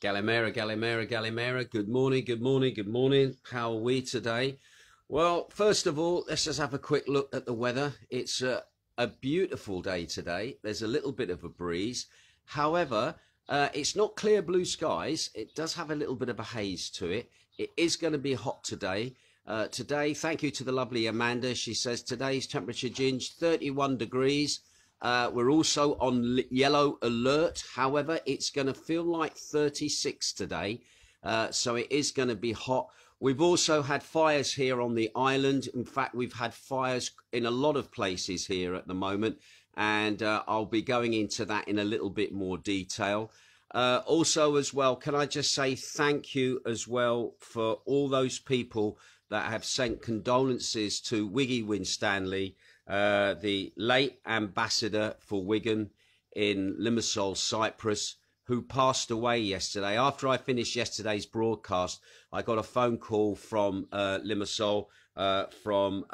Galimera, Galimera, Galimera. Good morning, good morning, good morning. How are we today? Well, first of all, let's just have a quick look at the weather. It's a beautiful day today. There's a little bit of a breeze. However, it's not clear blue skies. It does have a little bit of a haze to it. It is going to be hot today. Today, thank you to the lovely Amanda. She says today's temperature, Ginge, 31 degrees. We're also on yellow alert. However, it's going to feel like 36 today. So it is going to be hot. We've also had fires here on the island. In fact, we've had fires in a lot of places here at the moment. And I'll be going into that in a little bit more detail. Also as well, can I just say thank you as well for all those people that have sent condolences to Wiggy Winstanley, the late ambassador for Wigan in Limassol, Cyprus, who passed away yesterday. After I finished yesterday's broadcast, I got a phone call from Limassol, from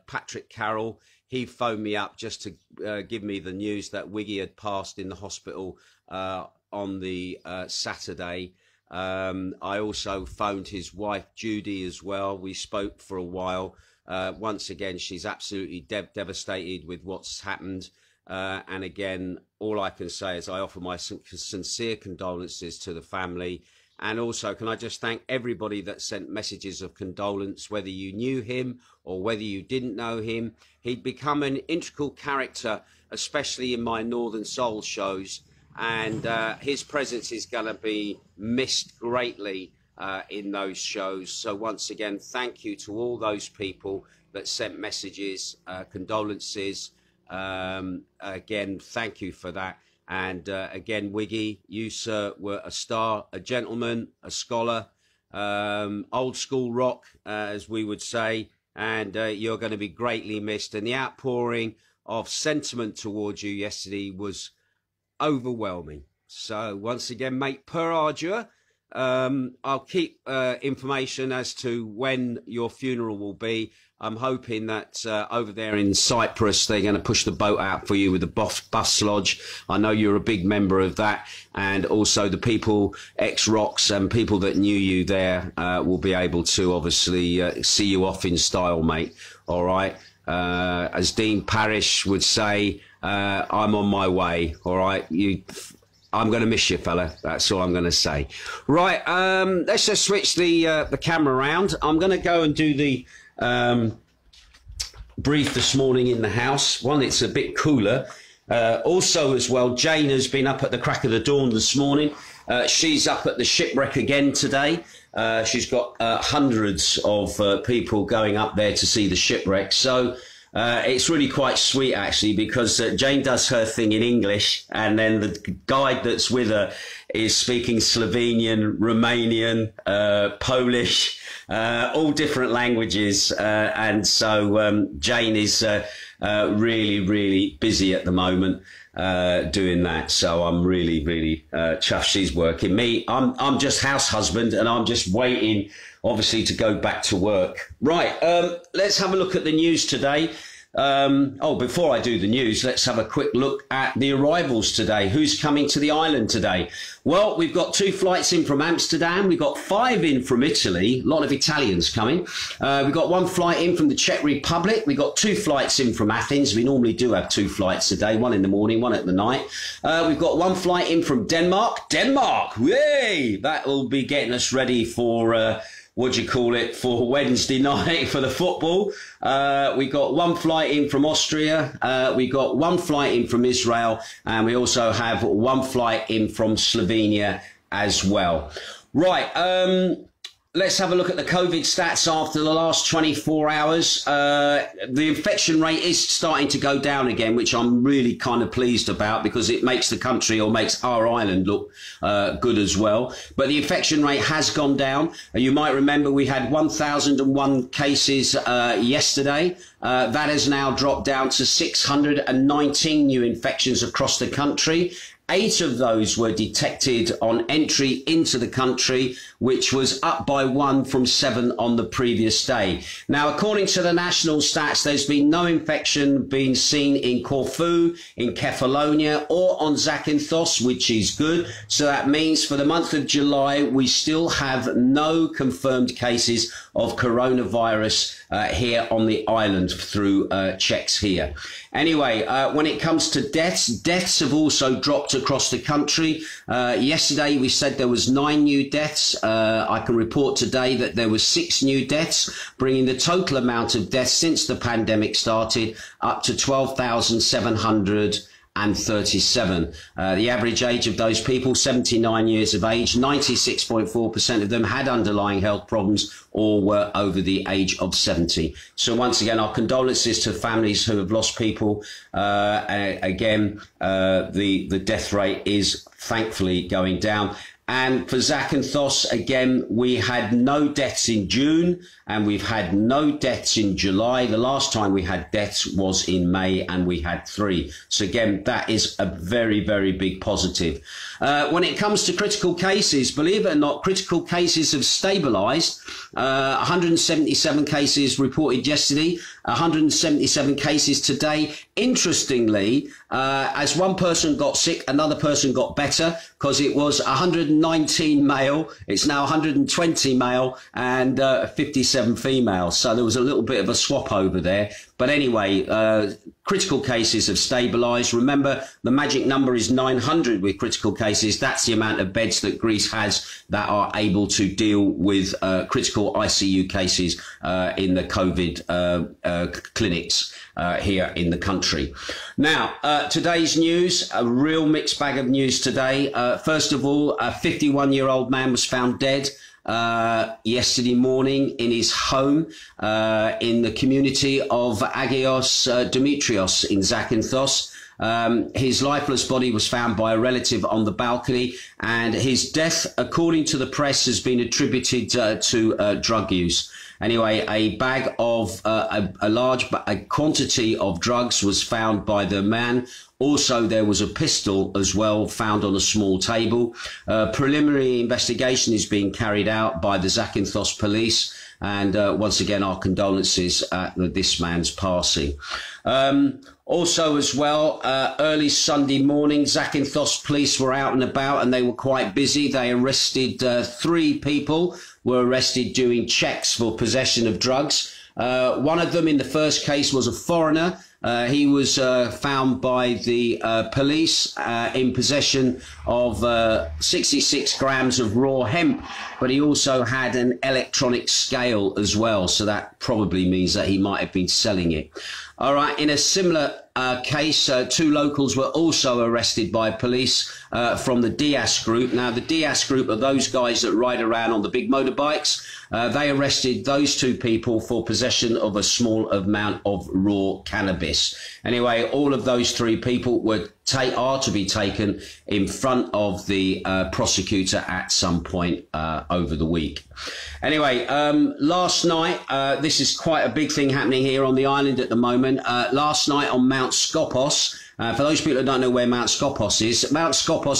Patrick Carroll. He phoned me up just to give me the news that Wiggy had passed in the hospital on the Saturday. I also phoned his wife, Judy, as well. We spoke for a while. Once again, she's absolutely devastated with what's happened. And again, all I can say is I offer my sincere condolences to the family. And also, can I just thank everybody that sent messages of condolence, whether you knew him or whether you didn't know him. He'd become an integral character, especially in my Northern Soul shows. And his presence is going to be missed greatly in those shows. So once again, thank you to all those people that sent messages, condolences. Again, thank you for that. And again, Wiggy, you, sir, were a star, a gentleman, a scholar, old school rock, as we would say. And you're going to be greatly missed. And the outpouring of sentiment towards you yesterday was overwhelming. So once again, mate, per ardua. I'll keep information as to when your funeral will be. I'm hoping that over there in Cyprus, they're going to push the boat out for you with the bus lodge. I know you're a big member of that. And also the people, ex-rocks and people that knew you there will be able to obviously see you off in style, mate. All right. As Dean Parrish would say, I'm on my way. All right. I'm going to miss you, fella. That's all I'm going to say. Right. Let's just switch the camera around. I'm going to go and do the brief this morning in the house. One, it's a bit cooler. Also as well, Jane has been up at the crack of the dawn this morning. She's up at the shipwreck again today. She's got hundreds of people going up there to see the shipwreck. So it's really quite sweet, actually, because Jane does her thing in English, and then the guide that's with her is speaking Slovenian, Romanian, Polish, all different languages. And so Jane is really, really busy at the moment doing that. So I'm really, really chuffed she's working. Me, I'm just house husband, and I'm just waiting, obviously, to go back to work. Right, let's have a look at the news today. Before I do the news, let's have a quick look at the arrivals today. Who's coming to the island today? Well, we've got 2 flights in from Amsterdam. We've got 5 in from Italy. A lot of Italians coming. We've got 1 flight in from the Czech Republic. We've got 2 flights in from Athens. We normally do have 2 flights a day, 1 in the morning, 1 at the night. We've got 1 flight in from Denmark. Denmark! Yay! That will be getting us ready for for Wednesday night for the football. We got 1 flight in from Austria. We got 1 flight in from Israel, and we also have 1 flight in from Slovenia as well. Right. Let's have a look at the COVID stats after the last 24 hours. The infection rate is starting to go down again, which I'm really kind of pleased about, because it makes the country, or makes our island, look good as well. But the infection rate has gone down. You might remember we had 1,001 cases yesterday. That has now dropped down to 619 new infections across the country. 8 of those were detected on entry into the country, which was up by 1 from 7 on the previous day. Now, according to the national stats, there's been no infection being seen in Corfu, in Kefalonia, or on Zakynthos, which is good. So that means for the month of July, we still have no confirmed cases of coronavirus here on the island through checks here. Anyway, when it comes to deaths have also dropped across the country. Yesterday, we said there was 9 new deaths. I can report today that there was 6 new deaths, bringing the total amount of deaths since the pandemic started up to 12,737. The average age of those people, 79 years of age, 96.4% of them had underlying health problems or were over the age of 70. So once again, our condolences to families who have lost people. Again, the death rate is thankfully going down. And for Zakynthos, again, we had no deaths in June and we've had no deaths in July. The last time we had deaths was in May and we had 3. So again, that is a very, very big positive. When it comes to critical cases, believe it or not, critical cases have stabilised. 177 cases reported yesterday, 177 cases today. Interestingly, as one person got sick, another person got better, because it was 119 male, it's now 120 male and 57 female. So there was a little bit of a swap over there. But anyway, critical cases have stabilised. Remember, the magic number is 900 with critical cases. That's the amount of beds that Greece has that are able to deal with critical ICU cases in the COVID clinics here in the country. Now, today's news, a real mixed bag of news today. First of all, a 51-year-old man was found dead yesterday morning in his home in the community of Agios Dimitrios in Zakynthos. His lifeless body was found by a relative on the balcony, and his death, according to the press, has been attributed to drug use. Anyway, a bag of a large quantity of drugs was found by the man. Also, there was a pistol as well found on a small table. Preliminary investigation is being carried out by the Zakynthos police. And once again, our condolences at this man's passing. Also as well, early Sunday morning, Zakynthos police were out and about and they were quite busy. They arrested 3 people, were arrested doing checks for possession of drugs. One of them in the first case was a foreigner. He was found by the police in possession of 66 grams of raw hemp, but he also had an electronic scale as well. So that probably means that he might have been selling it. All right, in a similar case, 2 locals were also arrested by police from the Dias group. Now, the Dias group are those guys that ride around on the big motorbikes. They arrested those 2 people for possession of a small amount of raw cannabis. Anyway, all of those 3 people are to be taken in front of the prosecutor at some point over the week. Anyway, last night, this is quite a big thing happening here on the island at the moment. Last night on Mount Skopos, for those people who don't know where Mount Skopos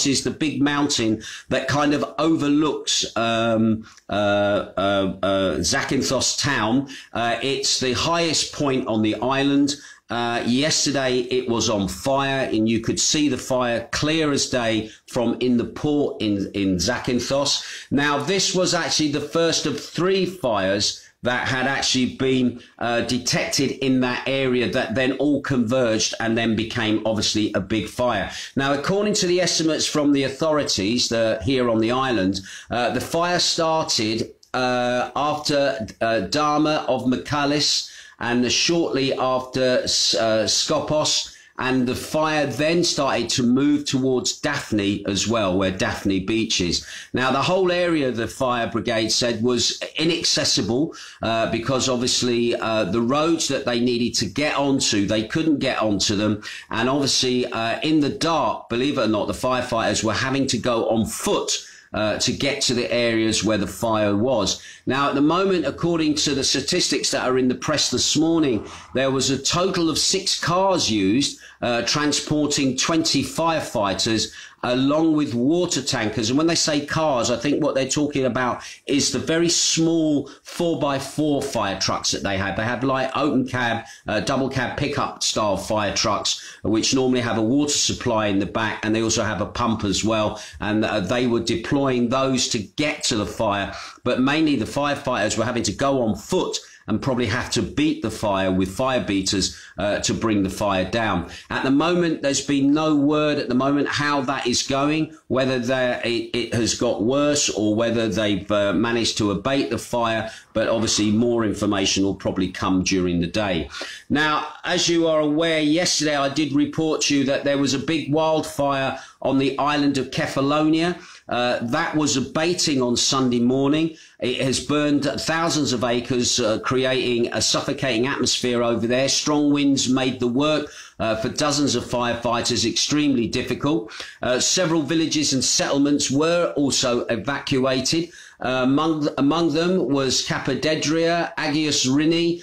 is the big mountain that kind of overlooks Zakynthos town. It's the highest point on the island. Yesterday it was on fire, and you could see the fire clear as day from in the port in Zakynthos. Now, this was actually the first of 3 fires that had actually been detected in that area that then all converged and then became obviously a big fire. Now, according to the estimates from the authorities here on the island, the fire started after Dharma of Michalis and shortly after Skopos, and the fire then started to move towards Daphne as well, where Daphne Beach is. Now, the whole area, the fire brigade said, was inaccessible because obviously the roads that they needed to get onto, they couldn't get onto them. And obviously in the dark, believe it or not, the firefighters were having to go on foot to get to the areas where the fire was. Now, at the moment, according to the statistics that are in the press this morning, there was a total of 6 cars used, transporting 20 firefighters along with water tankers. And when they say cars, I think what they're talking about is the very small 4x4 fire trucks that they have. They have like open cab, double cab pickup style fire trucks, which normally have a water supply in the back, and they also have a pump as well. And they were deploying those to get to the fire, but mainly the firefighters were having to go on foot and probably have to beat the fire with fire beaters to bring the fire down. At the moment, there's been no word at the moment how that is going, whether it has got worse or whether they've managed to abate the fire, but obviously more information will probably come during the day. Now, as you are aware, yesterday I did report to you that there was a big wildfire on the island of Kefalonia. That was abating on Sunday morning. It has burned thousands of acres, creating a suffocating atmosphere over there. Strong winds made the work for dozens of firefighters extremely difficult. Several villages and settlements were also evacuated. Among them was Capodedria, Agios Rini,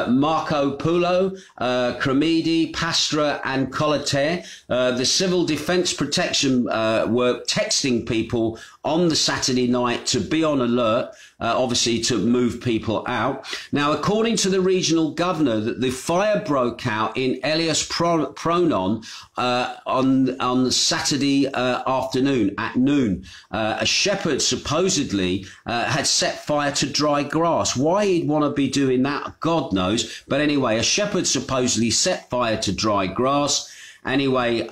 Marco Cremidi, Pastra and Colater. The Civil Defence Protection were texting people on the Saturday night to be on alert, obviously to move people out. Now, according to the regional governor, the fire broke out in Elias Pronon on Saturday afternoon at noon. A shepherd supposedly had set fire to dry grass. Why he'd want to be doing that, God knows. But anyway, a shepherd supposedly set fire to dry grass. Anyway,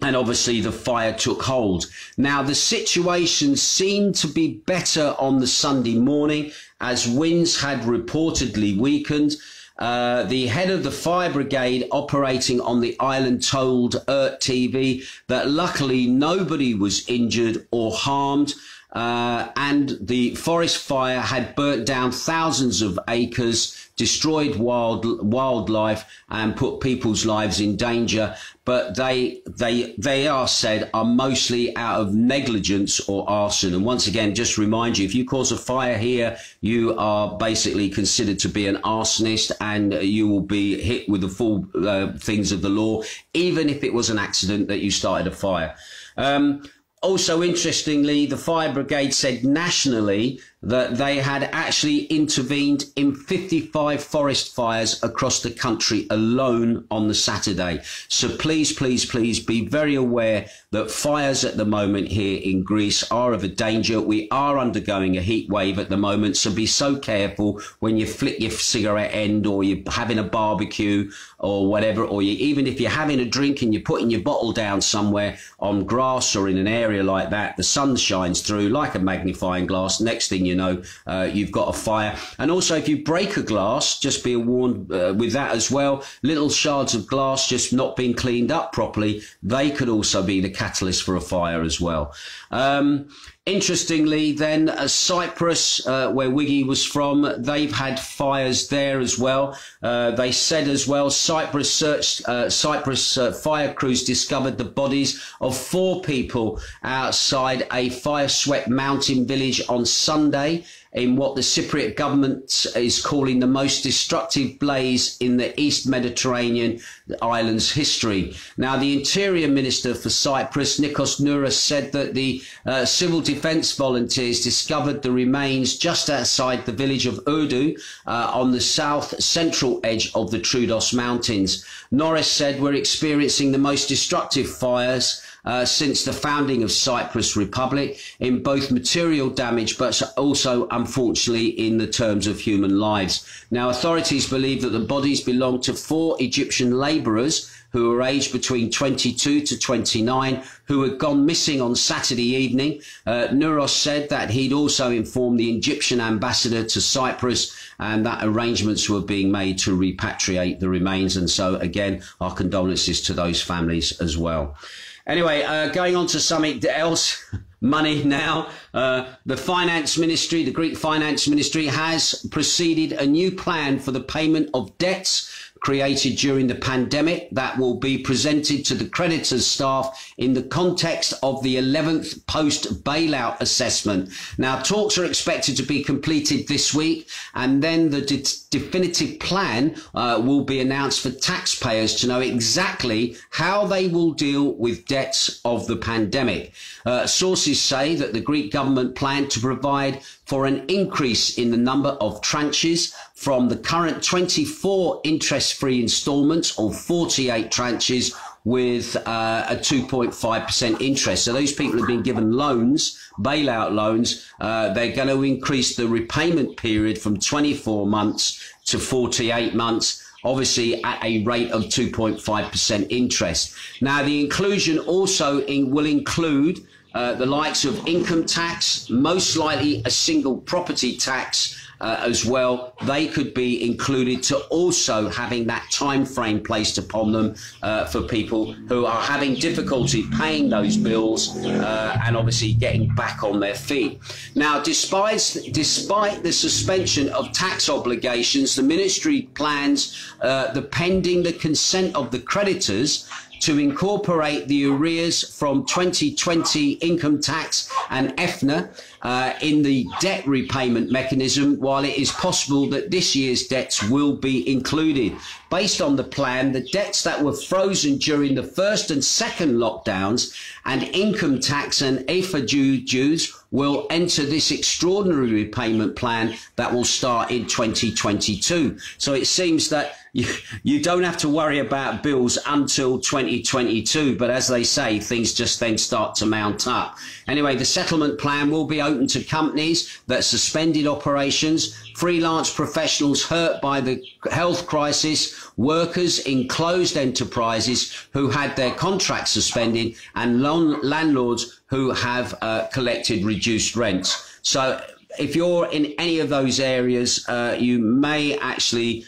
and obviously the fire took hold. Now, the situation seemed to be better on the Sunday morning as winds had reportedly weakened. The head of the fire brigade operating on the island told TV that luckily nobody was injured or harmed. And the forest fire had burnt down thousands of acres, destroyed wildlife and put people's lives in danger. But they are said are mostly out of negligence or arson. And once again, just remind you, if you cause a fire here, you are basically considered to be an arsonist and you will be hit with the full things of the law, even if it was an accident that you started a fire. Also, interestingly, the fire brigade said nationally that they had actually intervened in 55 forest fires across the country alone on the Saturday. So please, please, please be very aware that fires at the moment here in Greece are of a danger. We are undergoing a heat wave at the moment, so be so careful when you flick your cigarette end or you're having a barbecue or whatever, or even if you're having a drink and you're putting your bottle down somewhere on grass or in an area like that, the sun shines through like a magnifying glass. Next thing you know, you've got a fire. And also, if you break a glass, just be warned with that as well. Little shards of glass just not being cleaned up properly, they could also be the catalyst for a fire as well. Interestingly, then, Cyprus, where Wiggy was from, they've had fires there as well. They said as well, Cyprus fire crews discovered the bodies of 4 people outside a fire-swept mountain village on Sunday in what the Cypriot government is calling the most destructive blaze in the East Mediterranean island's history. Now, the Interior Minister for Cyprus, Nikos Nouros, said that the civil defence volunteers discovered the remains just outside the village of Urdu on the south-central edge of the Troodos Mountains. Nouros said, "We're experiencing the most destructive fires since the founding of Cyprus Republic in both material damage, but also, unfortunately, in the terms of human lives." Now, authorities believe that the bodies belong to 4 Egyptian labourers who were aged between 22 to 29, who had gone missing on Saturday evening. Nouros said that he'd also informed the Egyptian ambassador to Cyprus and that arrangements were being made to repatriate the remains. And so, again, our condolences to those families as well. Anyway, going on to something else, money now. The finance ministry, the Greek finance ministry, has preceded a new plan for the payment of debts created during the pandemic that will be presented to the creditors' staff in the context of the 11th post-bailout assessment. Now, talks are expected to be completed this week, and then the definitive plan will be announced for taxpayers to know exactly how they will deal with debts of the pandemic. Sources say that the Greek government planned to provide for an increase in the number of tranches from the current 24 interest-free instalments, or 48 tranches, with a 2.5% interest. So those people have been given loans, bailout loans. They're going to increase the repayment period from 24 months to 48 months, obviously at a rate of 2.5% interest. Now, the inclusion also will include the likes of income tax, most likely a single property tax as well. They could be included to also having that time frame placed upon them for people who are having difficulty paying those bills and obviously getting back on their feet. Now, despite the suspension of tax obligations, the ministry plans, pending the consent of the creditors, to incorporate the arrears from 2020 income tax and EFNA in the debt repayment mechanism, while it is possible that this year's debts will be included. Based on the plan, the debts that were frozen during the first and second lockdowns and income tax and EFA dues will enter this extraordinary repayment plan that will start in 2022. So it seems that you don't have to worry about bills until 2022, but as they say, things just then start to mount up. Anyway, the settlement plan will be open to companies that suspended operations, freelance professionals hurt by the health crisis, workers in closed enterprises who had their contracts suspended, and landlords who have collected reduced rents. So if you're in any of those areas, you may actually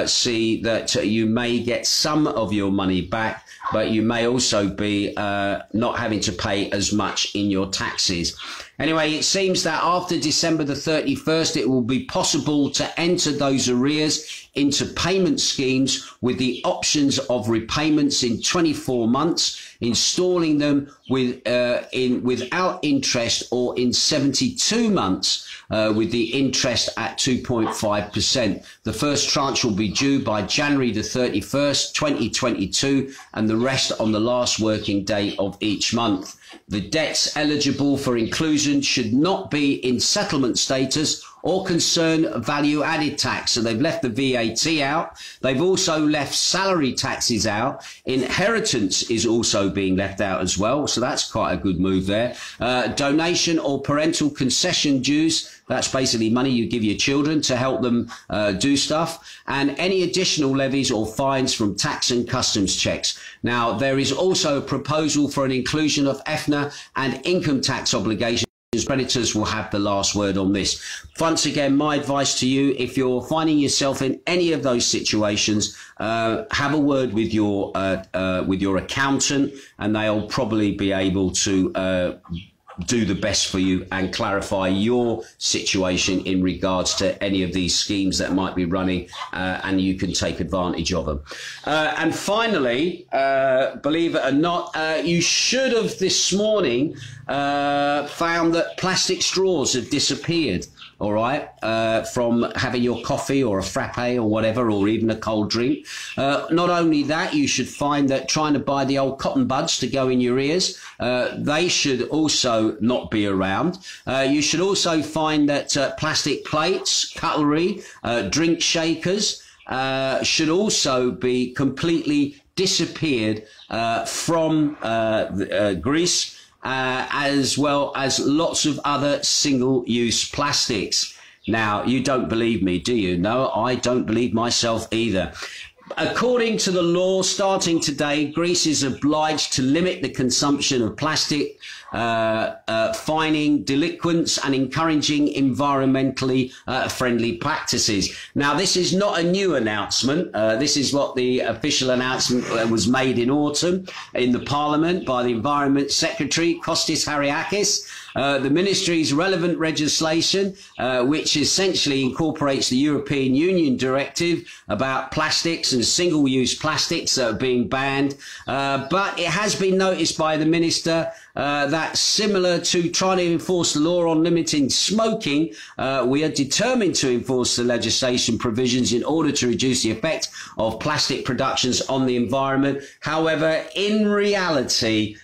see that you may get some of your money back, but you may also be not having to pay as much in your taxes. Anyway, it seems that after December the 31st, it will be possible to enter those arrears into payment schemes with the options of repayments in 24 months, installing them without interest, or in 72 months with the interest at 2.5%. The first tranche will be due by January the 31st, 2022, and the rest on the last working day of each month. The debts eligible for inclusion should not be in settlement status or concern value-added tax. So they've left the VAT out. They've also left salary taxes out. Inheritance is also being left out as well. So that's quite a good move there. Donation or parental concession dues. That's basically money you give your children to help them do stuff. And any additional levies or fines from tax and customs checks. Now, there is also a proposal for an inclusion of EFNA and income tax obligations. Creditors will have the last word on this. Once again, my advice to you, if you're finding yourself in any of those situations, have a word with your accountant, and they'll probably be able to do the best for you and clarify your situation in regards to any of these schemes that might be running, and you can take advantage of them. And finally, believe it or not, you should have this morning found that plastic straws have disappeared. All right, from having your coffee or a frappe or whatever, or even a cold drink. Not only that, you should find that trying to buy the old cotton buds to go in your ears, they should also not be around. You should also find that plastic plates, cutlery, drink shakers should also be completely disappeared from Greece, as well as lots of other single-use plastics. Now, you don't believe me, do you? No, I don't believe myself either. According to the law, starting today, Greece is obliged to limit the consumption of plastic fining delinquents and encouraging environmentally friendly practices. Now, this is not a new announcement. This is what the official announcement was made in autumn in the Parliament by the Environment Secretary, Kostis Hariakis. The Ministry's relevant legislation, which essentially incorporates the European Union directive about plastics and single-use plastics that are being banned. But it has been noticed by the Minister that similar to trying to enforce the law on limiting smoking, we are determined to enforce the legislation provisions in order to reduce the effect of plastic productions on the environment. However, in reality,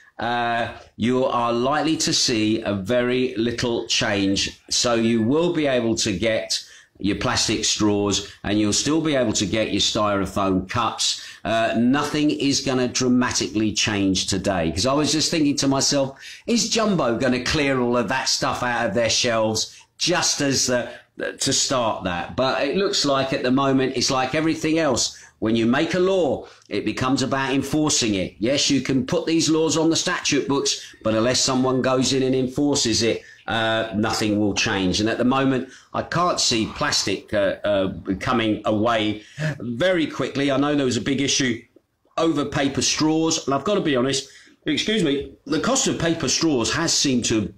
you are likely to see a very little change. So you will be able to get your plastic straws and you'll still be able to get your styrofoam cups. Nothing is going to dramatically change today, because I was just thinking to myself, is Jumbo going to clear all of that stuff out of their shelves just as to start that? But it looks like at the moment it's like everything else. When you make a law, it becomes about enforcing it. Yes, you can put these laws on the statute books, but unless someone goes in and enforces it, nothing will change. And at the moment, I can't see plastic coming away very quickly. I know there was a big issue over paper straws, and I've got to be honest, excuse me, the cost of paper straws has seemed to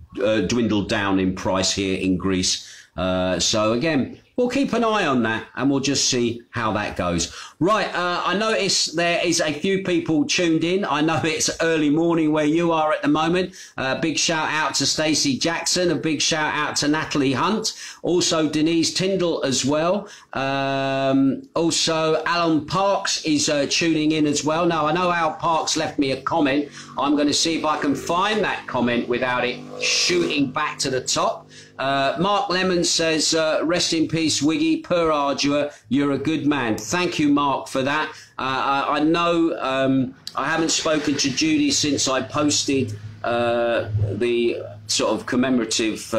dwindle down in price here in Greece. So again, we'll keep an eye on that and we'll just see how that goes. Right, I notice there is a few people tuned in. I know it's early morning where you are at the moment. Big shout out to Stacey Jackson, a big shout out to Natalie Hunt, also Denise Tyndall as well. Also Alan Parks is tuning in as well. Now, I know Al Parks left me a comment. I'm going to see if I can find that comment without it shooting back to the top. Mark Lemon says, rest in peace, Wiggy, per ardua, you're a good man. Thank you, Mark, for that. I know I haven't spoken to Judy since I posted the sort of commemorative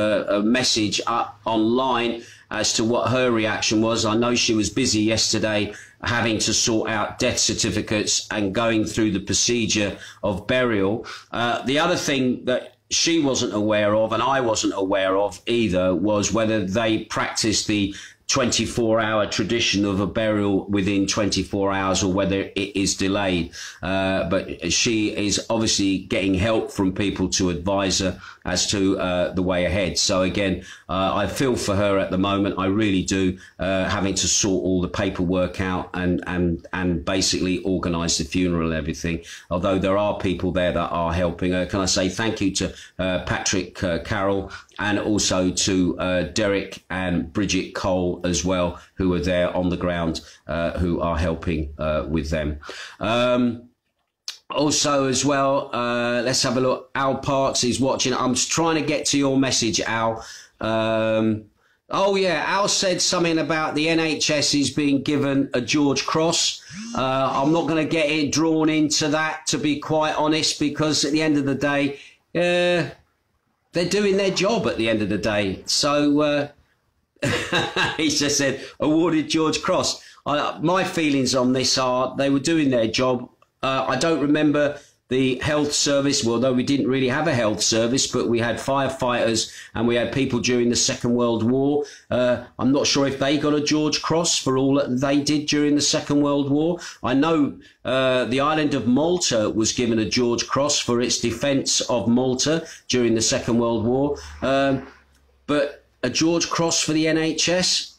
message up online as to what her reaction was. I know she was busy yesterday having to sort out death certificates and going through the procedure of burial. The other thing that she wasn't aware of, and I wasn't aware of either, was whether they practiced the 24-hour tradition of a burial within 24 hours or whether it is delayed. But she is obviously getting help from people to advise her as to the way ahead. So again, I feel for her at the moment. I really do, having to sort all the paperwork out and basically organise the funeral and everything. Although there are people there that are helping her. Can I say thank you to Patrick Carroll and also to Derek and Bridget Cole as well, who are there on the ground, who are helping with them. Also as well, let's have a look. Al Parks is watching. I'm just trying to get to your message, Al. Oh yeah, Al said something about the NHS is being given a George Cross. I'm not going to get it drawn into that, to be quite honest, because at the end of the day, they're doing their job at the end of the day. So he just said awarded George Cross. My feelings on this are they were doing their job. I don't remember the health service, well, though we didn't really have a health service, but we had firefighters and we had people during the Second World War. I'm not sure if they got a George Cross for all that they did during the Second World War. I know the island of Malta was given a George Cross for its defence of Malta during the Second World War. But a George Cross for the NHS?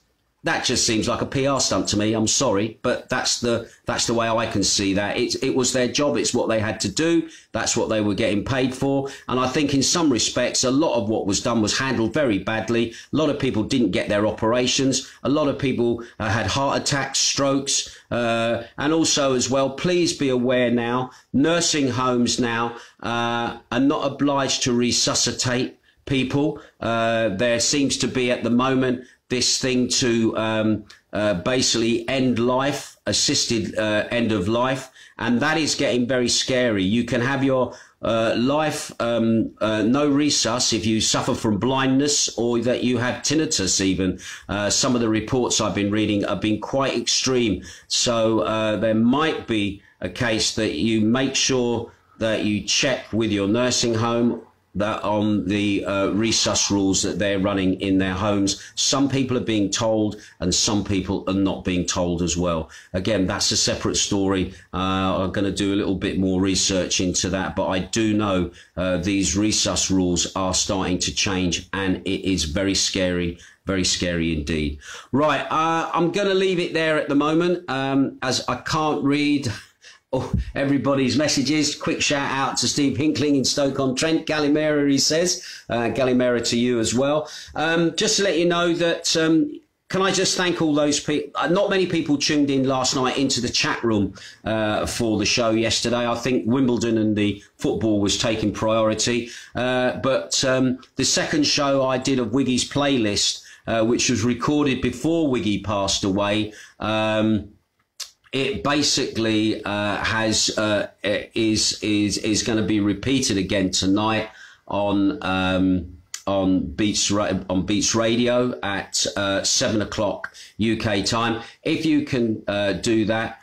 That just seems like a PR stunt to me. I'm sorry, but that's the way I can see that. It was their job. It's what they had to do. That's what they were getting paid for. And I think in some respects, a lot of what was done was handled very badly. A lot of people didn't get their operations. A lot of people had heart attacks, strokes, and also as well, please be aware now, nursing homes now are not obliged to resuscitate people. There seems to be at the moment this thing to basically end life, assisted end of life, and that is getting very scary. You can have your life no resus if you suffer from blindness or that you have tinnitus even. Some of the reports I've been reading have been quite extreme. So there might be a case that you make sure that you check with your nursing home on the resus rules that they're running in their homes. Some people are being told and some people are not being told as well. Again, that's a separate story. I'm going to do a little bit more research into that, but I do know these resus rules are starting to change, and it is very scary. Very scary indeed. Right, I'm going to leave it there at the moment, as I can't read everybody's messages. Quick shout out to Steve Hinkling in Stoke-on-Trent. Galimera, he says. Galimera to you as well. Just to let you know that, can I just thank all those people? Not many people tuned in last night into the chat room for the show yesterday. I think Wimbledon and the football was taking priority. But the second show I did of Wiggy's playlist, which was recorded before Wiggy passed away, it basically is going to be repeated again tonight on Beats Radio at 7 o'clock UK time. If you can do that,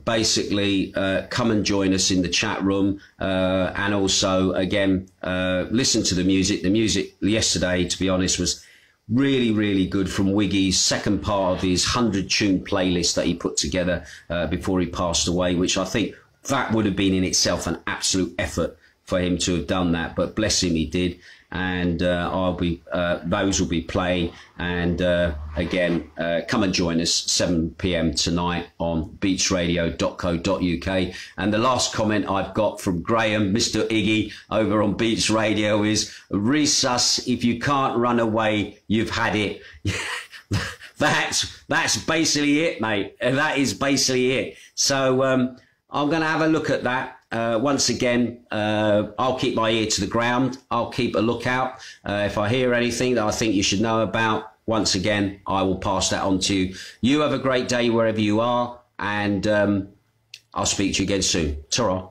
basically come and join us in the chat room, and also again listen to the music. The music yesterday, to be honest, was really, really good, from Wiggy's second part of his 100-tune playlist that he put together before he passed away, which I think that would have been in itself an absolute effort for him to have done that. But bless him, he did. And those will be playing. And again, come and join us 7 p.m. tonight on beatsradio.co.uk. And the last comment I've got from Graham, Mr. Iggy, over on Beats Radio is, resus, if you can't run away, you've had it. That's basically it, mate. That is basically it. So I'm going to have a look at that. Once again, I'll keep my ear to the ground. I'll keep a lookout. If I hear anything that I think you should know about, once again, I will pass that on to you. You have a great day wherever you are, and I'll speak to you again soon. Ta-ra.